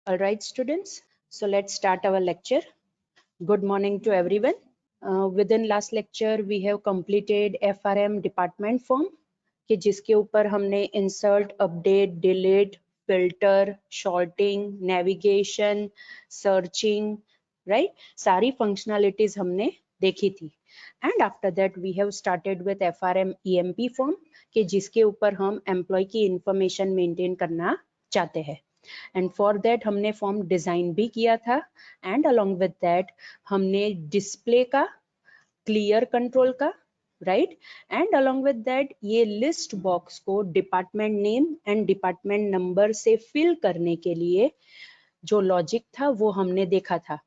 All right, students. So let's start our lecture. Good morning to everyone. Within last lecture, we have completed FRM department form कि जिसके ऊपर हमने insert, update, delete, filter, sorting, navigation, searching, right? सारी functionalities हमने देखी थी. And after that, we have started with FRM EMP form कि जिसके ऊपर हम employee की information maintain करना चाहते हैं. एंड फॉर दैट हमने फॉर्म डिजाइन भी किया था एंड अलोंग विद दैट हमने डिस्प्ले का, क्लियर कंट्रोल का, right, and along with that ये लिस्ट बॉक्स को department name and department number से फिल करने के लिए जो लॉजिक था वो हमने देखा था.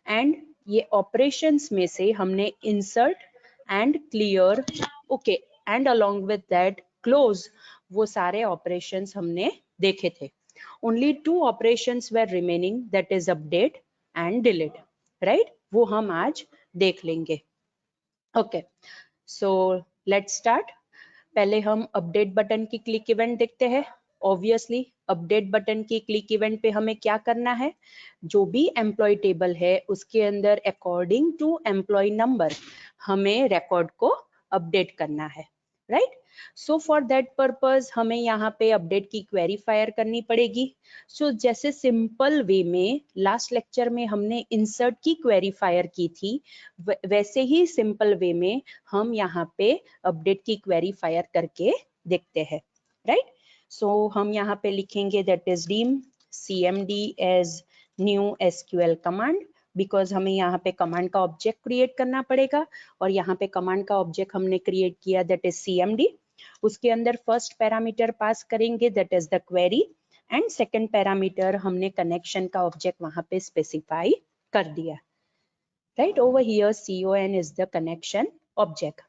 एंड ये ऑपरेशंस में से हमने insert and clear, okay, and along with that close, वो सारे ऑपरेशंस हमने देखे थे. Only two operations were remaining, that is update and delete, right? वो हम आज देख लेंगे. Okay, so let's start. पहले हम अपडेट बटन की क्लिक इवेंट देखते हैं. ऑब्वियसली अपडेट बटन की क्लिक इवेंट पे हमें क्या करना है, जो भी एम्प्लॉय टेबल है उसके अंदर अकॉर्डिंग टू एम्प्लॉय नंबर हमें रिकॉर्ड को अपडेट करना है, right? So for that purpose हमें यहाँ पे अपडेट की क्वेरी फायर करनी पड़ेगी. सो जैसे सिंपल वे में लास्ट लेक्चर में हमने इंसर्ट की क्वेरी फायर की थी, वैसे ही सिंपल वे में हम यहाँ पे अपडेट की क्वेरी फायर करके देखते हैं, राइट? सो हम यहाँ पे लिखेंगे that is dim cmd as new SQL command, because हमें यहाँ पे कमांड का ऑब्जेक्ट क्रिएट करना पड़ेगा और यहाँ पे कमांड का ऑब्जेक्ट हमने क्रिएट किया दैट इज cmd. उसके अंदर फर्स्ट पैरामीटर पास करेंगे that is the query and second parameter हमने कनेक्शन का ऑब्जेक्ट वहां पे स्पेसिफाई कर दिया, right? Over here con is the connection object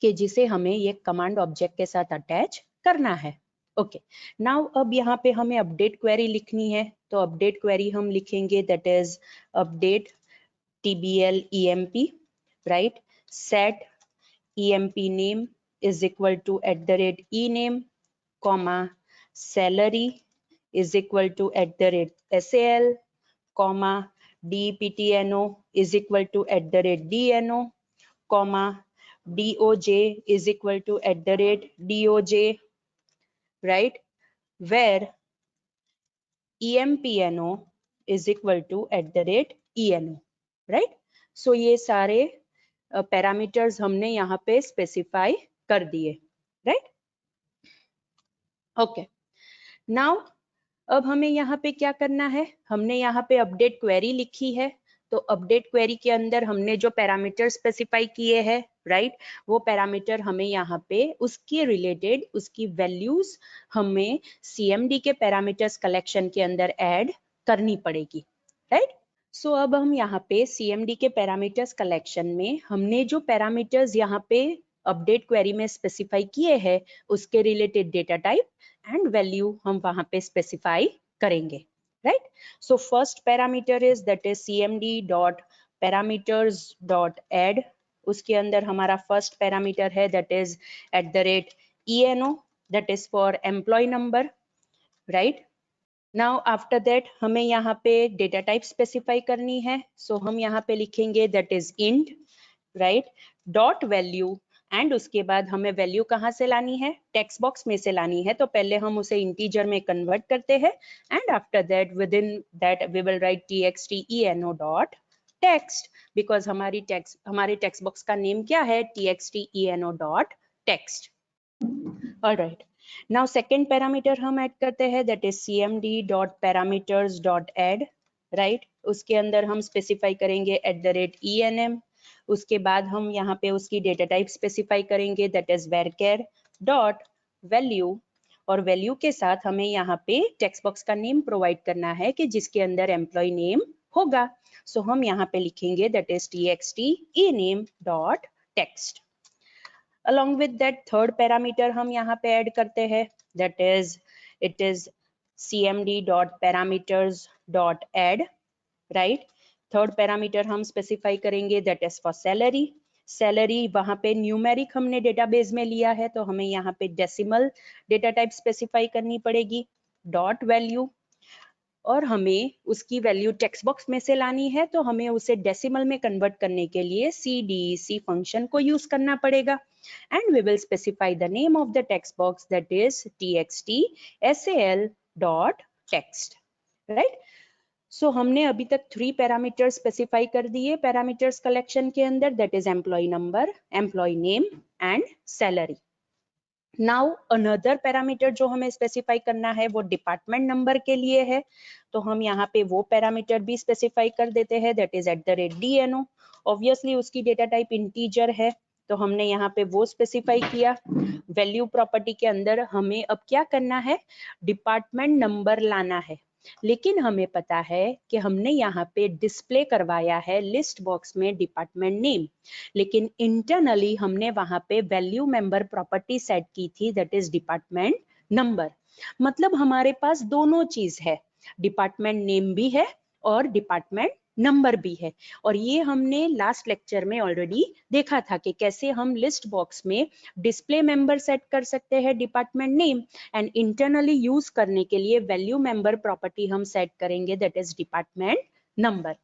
कि जिसे हमें ये कमांड ऑब्जेक्ट के साथ अटैच करना है. ओके, नाउ अब यहाँ पे हमें अपडेट क्वेरी लिखनी है, तो अपडेट क्वेरी हम लिखेंगे that is update tbl emp, right? Set emp name is equal to @ename, comma salary is equal to @sal, comma dptno is equal to @dno, comma doj is equal to @doj, right? Where empno is equal to @eno, right? So ये सारे parameters हमने यहाँ पे specify कर दिए, right? Okay, now अब हमें यहाँ पे क्या करना है, हमने यहाँ पे अपडेट क्वेरी लिखी है, तो अपडेट क्वेरी के अंदर हमने जो पैरामीटर स्पेसिफाई किए हैं, राइट, वो पैरामीटर हमें यहाँ पे उसके रिलेटेड उसकी वैल्यूज हमें cmd के पैरामीटर्स कलेक्शन के अंदर ऐड करनी पड़ेगी, राइट? सो अब हम यहाँ पे cmd के पैरामीटर्स कलेक्शन में हमने जो पैरामीटर्स यहाँ पे अपडेट क्वेरी में स्पेसिफाई किए हैं उसके related data type and value हम वहां पे स्पेसिफाई करेंगे, right? So first parameter is that is cmd dot parameters dot add. उसके अंदर हमारा फर्स्ट पैरामीटर है that is @eno, that is for employ number, right? Now after that हमें यहाँ पे डेटा टाइप स्पेसिफाई करनी है, सो हम यहाँ पे लिखेंगे that is int, right, dot value, and उसके बाद हमें वैल्यू कहाँ से लानी है, टेक्स्ट बॉक्स में से लानी है, तो पहले हम उसे इंटीजर में कन्वर्ट करते हैं and after that within that we will write txt eno dot text, because हमारे टेक्स्ट बॉक्स का नेम क्या है, txt eno dot text. Alright, now second parameter हम ऐड करते हैं that is cmd dot parameters dot add, right? उसके अंदर हम स्पेसिफाई करेंगे @enm. उसके बाद हम यहाँ पे उसकी डेटा टाइप स्पेसिफाई करेंगे that is varchar dot value, और वैल्यू के साथ हमें यहाँ पे टेक्स्ट बॉक्स का नेम प्रोवाइड करना है कि जिसके अंदर एम्प्लॉय नेम होगा. सो हम यहाँ पे लिखेंगे that is txt ename dot text. Along with that third parameter हम यहाँ पे ऐड करते हैं that is it is cmd dot parameters dot add, right? Third parameter हम स्पेसिफाई करेंगे that is for salary. Salary वहां पे न्यूमेरिक हमने डेटाबेस में लिया है तो हमें यहाँ पे डेसिमल डेटा टाइप स्पेसिफाई करनी पड़ेगी. डॉट वैल्यू, और हमें उसकी वैल्यू टेक्स्ट बॉक्स में से लानी है, तो हमें उसे डेसिमल में कन्वर्ट करने के लिए CDEC फंक्शन को यूज करना पड़ेगा। And we will specify the name of the text box, that is txt sal.text, right. So हमने अभी तक 3 पैरामीटर्स स्पेसिफाई कर दिए पैरामीटर्स कलेक्शन के अंदर, that is employ number, employ name and salary. Now another parameter जो हमें specify करना है वो डिपार्टमेंट नंबर के लिए है, तो हम यहाँ पे वो पैरामीटर भी स्पेसिफाई कर देते हैं, दैट इज @DNO। ऑब्वियसली उसकी डेटा टाइप इंटीजर है, तो हमने यहाँ पे वो स्पेसिफाई किया। वैल्यू प्रॉपर्टी के अंदर हमें अब क्या करना है, डिपार्टमेंट नंबर लाना है, लेकिन हमें पता है कि हमने यहाँ पे डिस्प्ले करवाया है लिस्ट बॉक्स में डिपार्टमेंट नेम, लेकिन इंटरनली हमने वहां पे वैल्यू मेंबर प्रॉपर्टी सेट की थी, दैट इज डिपार्टमेंट नंबर। मतलब हमारे पास दोनों चीज है, डिपार्टमेंट नेम भी है और डिपार्टमेंट नंबर भी है। और ये हमने लास्ट लेक्चर में ऑलरेडी देखा था कि कैसे हम लिस्ट बॉक्स में डिस्प्ले मेंबर सेट कर सकते हैं department name, and internally use करने के लिए वैल्यू मेंबर प्रॉपर्टी हम सेट करेंगे, दैट इज डिपार्टमेंट नंबर।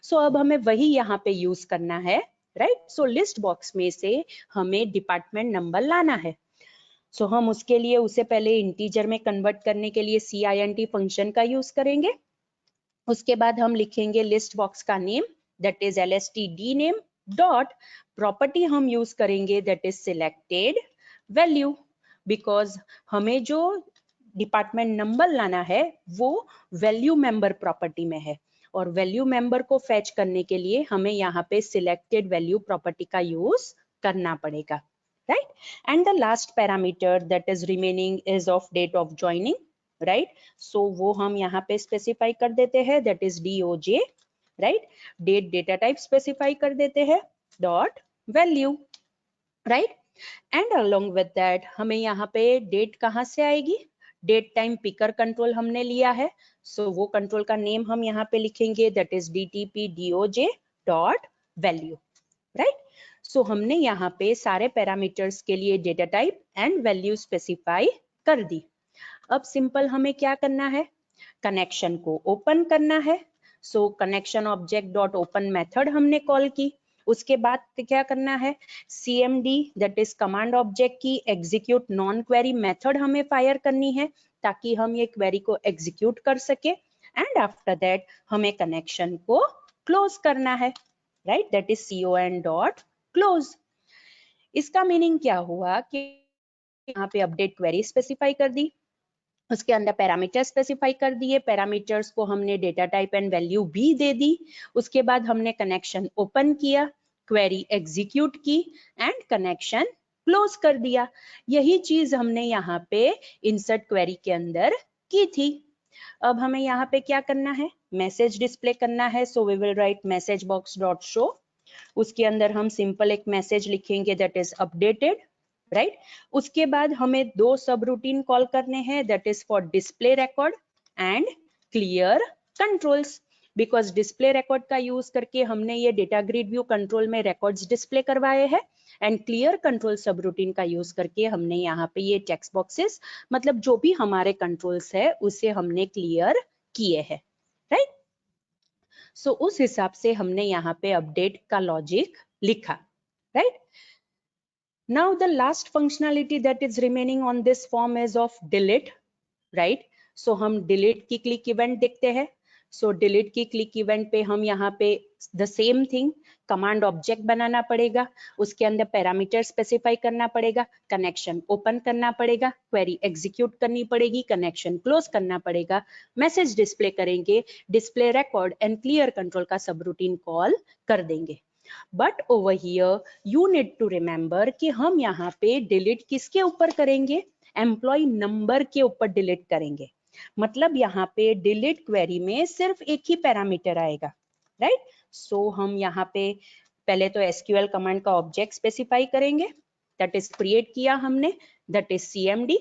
सो अब हमें वही यहाँ पे यूज करना है, राइट। सो लिस्ट बॉक्स में से हमें डिपार्टमेंट नंबर लाना है। सो हम उसके लिए उसे पहले इंटीजर में कन्वर्ट करने के लिए CINT फंक्शन का यूज करेंगे। उसके बाद हम लिखेंगे लिस्ट बॉक्स का name, that is LSTD name dot property हम यूज करेंगे, that is selected value, because हमें जो डिपार्टमेंट नंबर लाना है वो वैल्यू मेंबर प्रॉपर्टी में है, और वैल्यू मेंबर को फैच करने के लिए हमें यहाँ पे सिलेक्टेड वैल्यू प्रॉपर्टी का यूज करना पड़ेगा, right. And the last parameter that is remaining is of date of joining, right. So वो हम यहाँ पे स्पेसिफाई कर देते हैं, that is DOJ, right. Date data type specify कर देते हैं dot value, right. And along with that हमें यहाँ पे डेट कहाँ से आएगी, डेट टाइम पिकर कंट्रोल हमने लिया है, सो वो कंट्रोल का नेम हम यहाँ पे लिखेंगे, that is DTP DOJ dot value, right. So हमने यहाँ पे सारे पैरामीटर्स के लिए data type and value specify कर दी। अब सिंपल हमें क्या करना है, कनेक्शन को ओपन करना है। So connection object dot open method हमने कॉल की। उसके बाद क्या करना है, CMD that is command object की एग्जीक्यूट नॉन क्वेरी मेथड हमें फायर करनी है, ताकि हम ये क्वेरी को एग्जीक्यूट कर सके। एंड आफ्टर दैट हमें कनेक्शन को क्लोज करना है, right, that is CON dot close. इसका मीनिंग क्या हुआ कि यहाँ पे अपडेट क्वेरी स्पेसिफाई कर दी, उसके अंदर पैरामीटर स्पेसिफाई कर दिए, पैरामीटर्स को हमने डेटा टाइप एंड वैल्यू भी दे दी। उसके बाद हमने कनेक्शन ओपन किया, क्वेरी एग्जीक्यूट की एंड कनेक्शन क्लोज कर दिया। यही चीज हमने यहाँ पे इंसर्ट क्वेरी के अंदर की थी। अब हमें यहाँ पे क्या करना है, मैसेज डिस्प्ले करना है, so we will write message box dot show. उसके अंदर हम सिंपल एक मैसेज लिखेंगे, दैट इज अपडेटेड, राइट। उसके बाद हमें 2 सब रूटीन कॉल करने हैं, that is for display record and clear controls, because display record का यूज करके हमने ये डेटा ग्रिड व्यू कंट्रोल में रिकॉर्ड्स डिस्प्ले करवाए हैं, एंड क्लियर कंट्रोल सब रूटीन का यूज करके हमने यहाँ पे ये टेक्स्ट बॉक्सेस, मतलब जो भी हमारे कंट्रोल्स है उसे हमने क्लियर किए हैं, राइट। सो उस हिसाब से हमने यहाँ पे अपडेट का लॉजिक लिखा, right. Now the last functionality that is remaining on this form is of delete, right? So हम delete की click event देखते हैं। So delete की click event पे हम यहाँ पे the same thing command object बनाना पड़ेगा, उसके अंदर पैरामीटर स्पेसिफाई करना पड़ेगा, कनेक्शन ओपन करना पड़ेगा, क्वेरी एग्जीक्यूट करनी पड़ेगी, कनेक्शन क्लोज करना पड़ेगा, मैसेज डिस्प्ले करेंगे, display record and clear control का सब रूटीन कॉल कर देंगे। But over here you need to remember कि हम यहाँ पे डिलीट किसके ऊपर करेंगे, एम्प्लॉय नंबर के ऊपर डिलीट करेंगे। मतलब यहाँ पे डिलीट क्वेरी में सिर्फ एक ही पैरामीटर आएगा, राइट। सो हम यहाँ पे पहले तो SQL कमांड का ऑब्जेक्ट स्पेसिफाई करेंगे, दैट इज क्रिएट किया हमने, दैट इज CMD,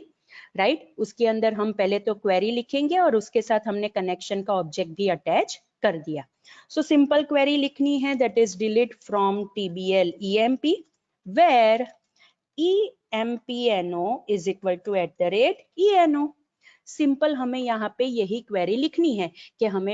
राइट। उसके अंदर हम पहले तो क्वेरी लिखेंगे और उसके साथ हमने कनेक्शन का ऑब्जेक्ट भी अटैच कर दिया। सो सिंपल क्वेरी लिखनी है, that is delete from TBL EMP where EMPNO is equal to @ENO, simple हमें यहाँ पे यही क्वेरी लिखनी है कि हमें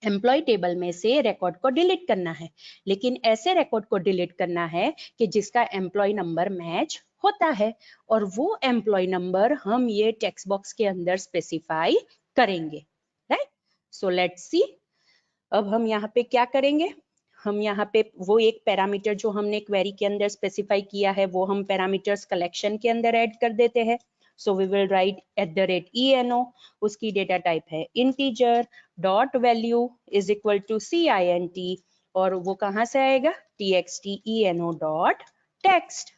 एम्प्लॉय टेबल में से रिकॉर्ड को डिलीट करना है, लेकिन ऐसे रिकॉर्ड को डिलीट करना है कि जिसका एम्प्लॉय नंबर मैच होता है, और वो एम्प्लॉय नंबर हम ये टेक्स्ट बॉक्स के अंदर स्पेसिफाई करेंगे, राइट। सो लेट्स सी, अब हम यहाँ पे क्या करेंगे, हम यहाँ पे वो एक पैरामीटर जो हमने क्वेरी के अंदर स्पेसिफाई किया है वो हम पैरामीटर्स कलेक्शन के अंदर ऐड कर देते हैं। So we will write @eno, उसकी डेटा टाइप है integer, dot value is equal to CINT, और वो कहाँ से आएगा, TXTENO dot text,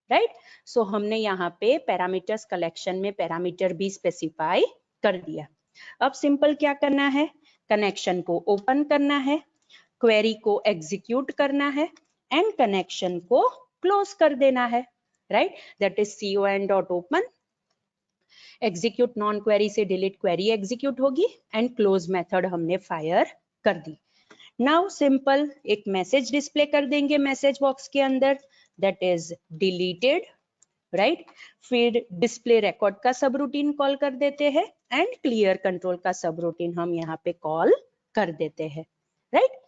right. So हमने यहाँ पे पैरामीटर्स कलेक्शन में पैरामीटर भी स्पेसिफाई कर दिया। अब सिंपल क्या करना है, कनेक्शन को ओपन करना है, क्वेरी को एग्जीक्यूट करना है एंड कनेक्शन को क्लोज कर देना है, right. That is CON dot open, execute non query से डिलीट क्वेरी एग्जीक्यूट होगी एंड क्लोज मेथड हमने फायर कर दी। नाउ सिंपल एक मैसेज डिस्प्ले कर देंगे मैसेज बॉक्स के अंदर, दैट इज डिलीटेड, राइट। फिर डिस्प्ले रिकॉर्ड का सब रूटीन कॉल कर देते हैं एंड क्लियर कंट्रोल का सब रूटीन हम यहाँ पे कॉल कर देते हैं, राइट।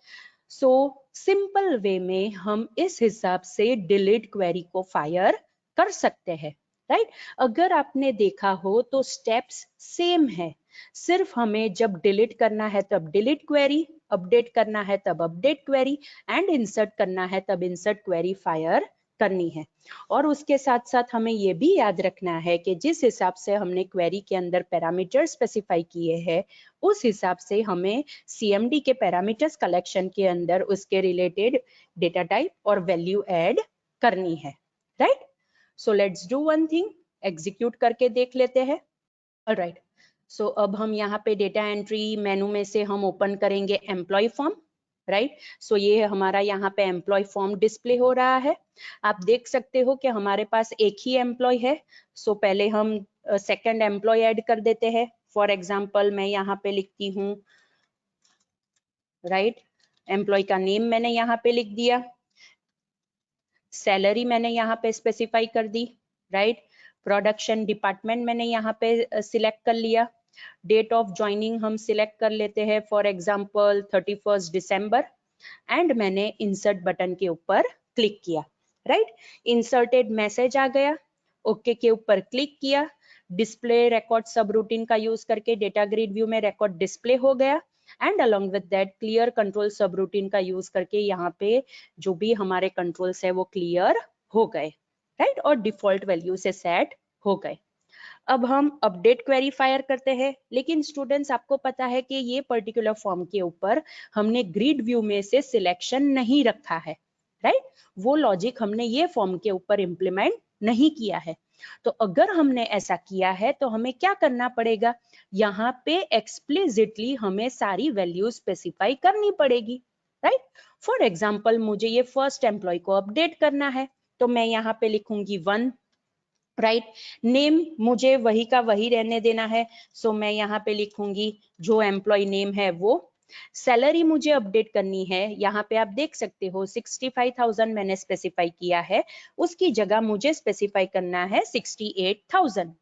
सो सिंपल वे में हम इस हिसाब से डिलीट क्वेरी को फायर कर सकते हैं, राइट। अगर आपने देखा हो तो स्टेप्स सेम है, सिर्फ हमें जब डिलीट करना है तब डिलीट क्वेरी, अपडेट करना है तब अपडेट क्वेरी एंड इंसर्ट करना है तब इंसर्ट क्वेरी फायर करनी है। और उसके साथ साथ हमें ये भी याद रखना है कि जिस हिसाब से हमने क्वेरी के अंदर पैरामीटर स्पेसिफाई किए हैं उस हिसाब से हमें CMD के पैरामीटर्स कलेक्शन के अंदर उसके रिलेटेड डेटा टाइप और वैल्यू ऐड करनी है, right. So let's do one thing, execute करके देख लेते हैं। ऑलराइट, सो अब हम यहाँ पे डेटा एंट्री मेनू में से हम ओपन करेंगे एम्प्लॉय फॉर्म, राइट। सो ये हमारा यहाँ पे एम्प्लॉय फॉर्म डिस्प्ले हो रहा है। आप देख सकते हो कि हमारे पास एक ही एम्प्लॉय है। सो पहले हम सेकंड एम्प्लॉय ऐड कर देते हैं। फॉर एग्जांपल मैं यहाँ पे लिखती हूँ, राइट, एम्प्लॉय का नेम मैंने यहाँ पे लिख दिया, सैलरी मैंने यहाँ पे स्पेसिफाई कर दी, राइट। प्रोडक्शन डिपार्टमेंट मैंने यहाँ पे सिलेक्ट कर लिया, डेट ऑफ ज्वाइनिंग हम सिलेक्ट कर लेते हैं, फॉर एग्जांपल 31 दिसंबर, एंड मैंने इंसर्ट बटन के ऊपर क्लिक किया, राइट। इंसर्टेड मैसेज आ गया, ओके के ऊपर क्लिक किया, डिस्प्ले रिकॉर्ड सब रूटीन का यूज करके डेटा ग्रिड व्यू में रिकॉर्ड डिस्प्ले हो गया and along with that clear control सब रूटीन का यूज करके यहाँ पे जो भी हमारे कंट्रोल्स है वो क्लियर हो गए, राइट, और डिफॉल्ट वैल्यू से सेट हो गए। अब हम अपडेट क्वेरी फायर करते हैं, लेकिन स्टूडेंट्स आपको पता है कि ये पर्टिकुलर फॉर्म के ऊपर हमने ग्रिड व्यू में से सिलेक्शन नहीं रखा है, राइट। वो लॉजिक हमने ये फॉर्म के ऊपर इंप्लीमेंट नहीं किया है। तो अगर हमने ऐसा किया है तो हमें क्या करना पड़ेगा, यहाँ पे एक्सप्लिसिटली हमें सारी वैल्यू स्पेसिफाई करनी पड़ेगी, राइट। फॉर एग्जाम्पल मुझे ये फर्स्ट एम्प्लॉय को अपडेट करना है तो मैं यहाँ पे लिखूंगी 1, राइट। नेम मुझे वही का वही रहने देना है, सो मैं यहाँ पे लिखूंगी जो एम्प्लॉय नेम है वो। सैलरी मुझे अपडेट करनी है, यहाँ पे आप देख सकते हो 65,000 मैंने स्पेसिफाई किया है, उसकी जगह मुझे स्पेसिफाई करना है 68,000,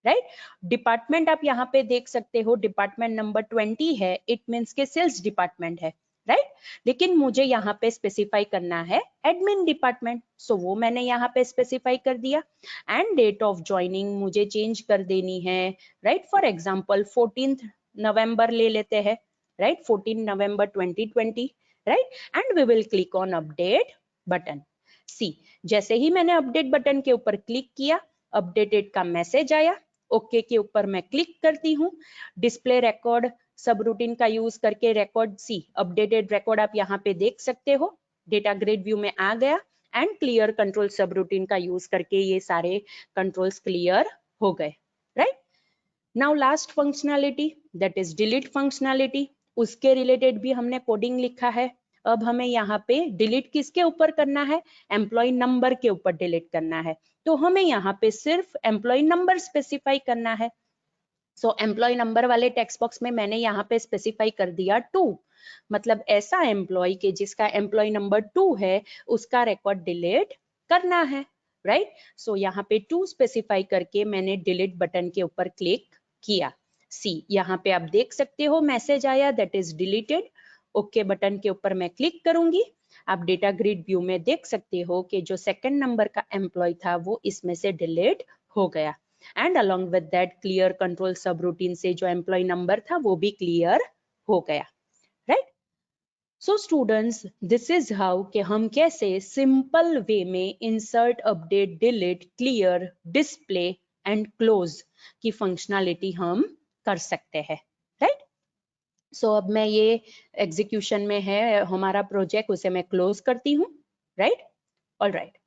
राइट। डिपार्टमेंट आप यहाँ पे देख सकते हो डिपार्टमेंट नंबर 20 है, इट मीन्स के सेल्स डिपार्टमेंट है, राइट। लेकिन मुझे यहाँ पे स्पेसिफाई करना है एडमिन डिपार्टमेंट, सो वो मैंने यहाँ पे स्पेसिफाई कर दिया एंड डेट ऑफ ज्वाइनिंग मुझे चेंज कर देनी है, राइट। फॉर एग्जांपल 14 नवंबर ले लेते हैं, राइट, 14 नवंबर 2020, right, and we will click on update button. See, जैसे ही मैंने अपडेट बटन के ऊपर क्लिक किया, अपडेटेड का मैसेज आया, ओके के ऊपर मैं क्लिक करती हूँ, डिस्प्ले रिकॉर्ड सब रूटीन का यूज करके रिकॉर्ड सी अपडेटेड रिकॉर्ड आप यहाँ पे देख सकते हो, डेटा ग्रिड व्यू में आ गया एंड क्लियर कंट्रोल सब रूटीन का यूज करके ये सारे कंट्रोल्स क्लियर हो गए, right. Now last functionality that is delete functionality, उसके रिलेटेड भी हमने कोडिंग लिखा है। अब हमें यहाँ पे डिलीट किसके ऊपर करना है, एम्प्लॉय नंबर के ऊपर डिलीट करना है, तो हमें यहाँ पे सिर्फ एम्प्लॉय नंबर स्पेसिफाई करना है। सो एम्प्लॉय नंबर वाले टेक्स्ट बॉक्स में मैंने यहाँ पे स्पेसिफाई कर दिया 2, मतलब ऐसा एम्प्लॉय के जिसका एम्प्लॉय नंबर 2 है उसका रिकॉर्ड डिलीट करना है, राइट। सो यहाँ पे टू स्पेसिफाई करके मैंने डिलीट बटन के ऊपर क्लिक किया। सी यहाँ पे आप देख सकते हो मैसेज आया that is deleted. Okay button के ऊपर मैं क्लिक करूंगी। आप डेटा ग्रिड व्यू में देख सकते हो कि जो सेकंड नंबर का एम्प्लॉय था वो इसमें से डिलीट हो गया and along with that clear control सब रूटीन से जो एम्प्लॉय नंबर था वो भी क्लियर हो गया, right. So students this is how कि हम कैसे सिंपल वे में insert update delete clear display and close की फंक्शनैलिटी हम कर सकते हैं, राइट। सो अब मैं ये एग्जीक्यूशन में है हमारा प्रोजेक्ट, उसे मैं क्लोज करती हूँ, राइट। ऑल राइट,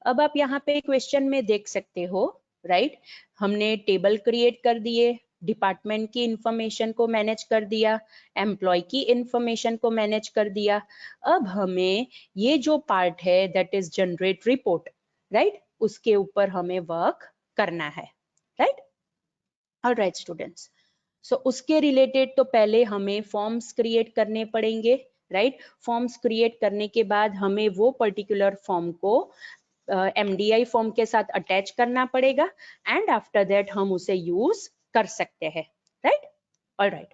अब आप यहाँ पे क्वेश्चन में देख सकते हो, राइट। हमने टेबल क्रिएट कर दिए, डिपार्टमेंट की इंफॉर्मेशन को मैनेज कर दिया, एम्प्लॉय की इंफॉर्मेशन को मैनेज कर दिया। अब हमें ये जो पार्ट है that is generate report, right, उसके ऊपर हमें वर्क करना है, राइट। ऑल राइट स्टूडेंट्स, सो उसके रिलेटेड तो पहले हमें फॉर्म्स क्रिएट करने पड़ेंगे, राइट। फॉर्म्स क्रिएट करने के बाद हमें वो पर्टिकुलर फॉर्म को MDI फॉर्म के साथ अटैच करना पड़ेगा एंड आफ्टर दैट हम उसे यूज कर सकते हैं, राइट। All right,